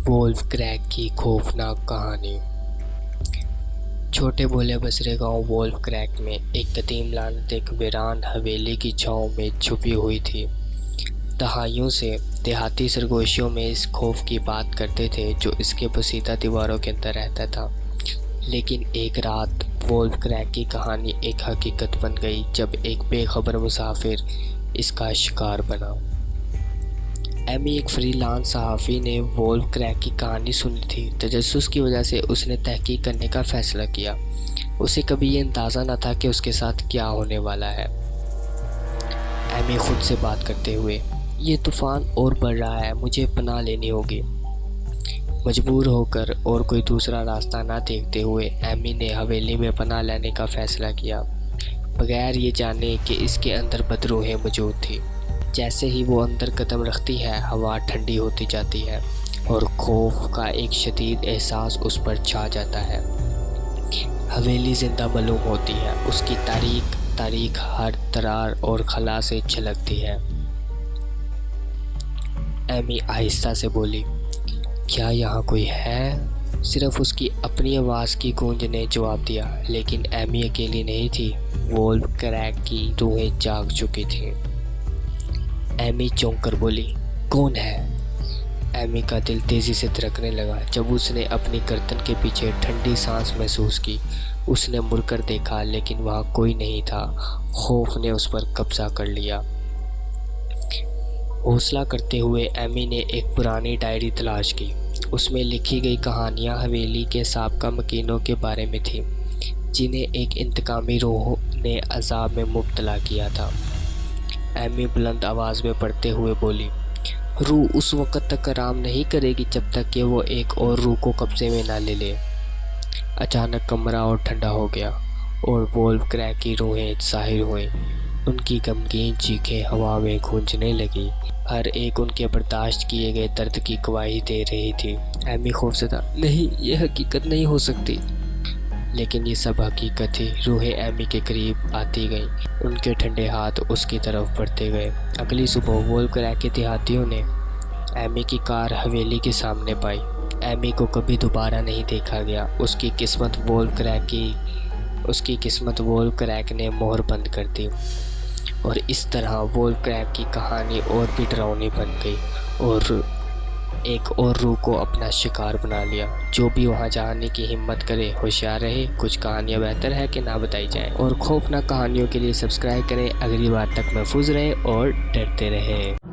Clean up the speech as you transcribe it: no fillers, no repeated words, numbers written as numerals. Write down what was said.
Wolf crack کی خوفناک کہانی۔ چھوٹے بھولے بسرے گاؤں وولف کریک میں ایک قدیم لعنت ایک ویران حویلی کی چھاؤں میں چھپی ہوئی تھی۔ دہائیوں سے دیہاتی سرگوشیوں میں اس خوف کی بات کرتے تھے جو اس کے پوشیدہ دیواروں کے اندر رہتا تھا، لیکن ایک رات وولف کریک کی کہانی ایک حقیقت بن گئی جب ایک بے خبر مسافر اس کا شکار بنا۔ ایمی ایک فری لانس صحافی نے وولف کریک کی کہانی سنی تھی۔ تجسس کی وجہ سے اس نے تحقیق کرنے کا فیصلہ کیا۔ اسے کبھی یہ اندازہ نہ تھا کہ اس کے ساتھ کیا ہونے والا ہے۔ ایمی خود سے بات کرتے ہوئے، یہ طوفان اور بڑھ رہا ہے، مجھے پناہ لینی ہوگی۔ مجبور ہو کر اور کوئی دوسرا راستہ نہ دیکھتے ہوئے ایمی نے حویلی میں پناہ لینے کا فیصلہ کیا، بغیر یہ جانے کہ اس کے اندر بدروحیں موجود تھی۔ جیسے ہی وہ اندر قدم رکھتی ہے، ہوا ٹھنڈی ہوتی جاتی ہے اور خوف کا ایک شدید احساس اس پر چھا جاتا ہے۔ حویلی زندہ معلوم ہوتی ہے، اس کی تاریخ ہر درار اور خلا سے جھلکتی ہے۔ ایمی آہستہ سے بولی، کیا یہاں کوئی ہے؟ صرف اس کی اپنی آواز کی گونج نے جواب دیا، لیکن ایمی اکیلی نہیں تھی۔ وولف کریک کی روحیں جاگ چکی تھیں۔ ایمی چونک کر بولی، کون ہے؟ ایمی کا دل تیزی سے دھڑکنے لگا جب اس نے اپنی گردن کے پیچھے ٹھنڈی سانس محسوس کی۔ اس نے مڑ کر دیکھا لیکن وہاں کوئی نہیں تھا۔ خوف نے اس پر قبضہ کر لیا۔ حوصلہ کرتے ہوئے ایمی نے ایک پرانی ڈائری تلاش کی۔ اس میں لکھی گئی کہانیاں حویلی کے سابقہ مکینوں کے بارے میں تھیں، جنہیں ایک انتقامی روح نے عذاب میں مبتلا کیا تھا۔ ایمی بلند آواز میں پڑھتے ہوئے بولی، روح اس وقت تک آرام نہیں کرے گی جب تک کہ وہ ایک اور روح کو قبضے میں نہ لے لے۔ اچانک کمرہ اور ٹھنڈا ہو گیا اور وولف کریک کی روحیں ظاہر ہوئیں۔ ان کی غمگین چیخیں ہوا میں گونجنے لگیں، ہر ایک ان کے برداشت کیے گئے درد کی گواہی دے رہی تھی۔ ایمی خوفزدہ، نہیں، یہ حقیقت نہیں ہو سکتی۔ لیکن یہ سب حقیقت تھی۔ روحیں ایمی کے قریب آتی گئیں، ان کے ٹھنڈے ہاتھ اس کی طرف بڑھتے گئے۔ اگلی صبح وولف کریک کے دیہاتیوں نے ایمی کی کار حویلی کے سامنے پائی۔ ایمی کو کبھی دوبارہ نہیں دیکھا گیا۔ اس کی قسمت وولف کریک نے مہر بند کر دی، اور اس طرح وولف کریک کی کہانی اور بھی ڈراؤنی بن گئی اور ایک اور روح کو اپنا شکار بنا لیا۔ جو بھی وہاں جانے کی ہمت کرے ہوشیار رہے، کچھ کہانیاں بہتر ہے کہ نہ بتائی جائیں، اور خوفناک کہانیوں کے لیے سبسکرائب کریں۔ اگلی بار تک محفوظ رہیں اور ڈرتے رہیں۔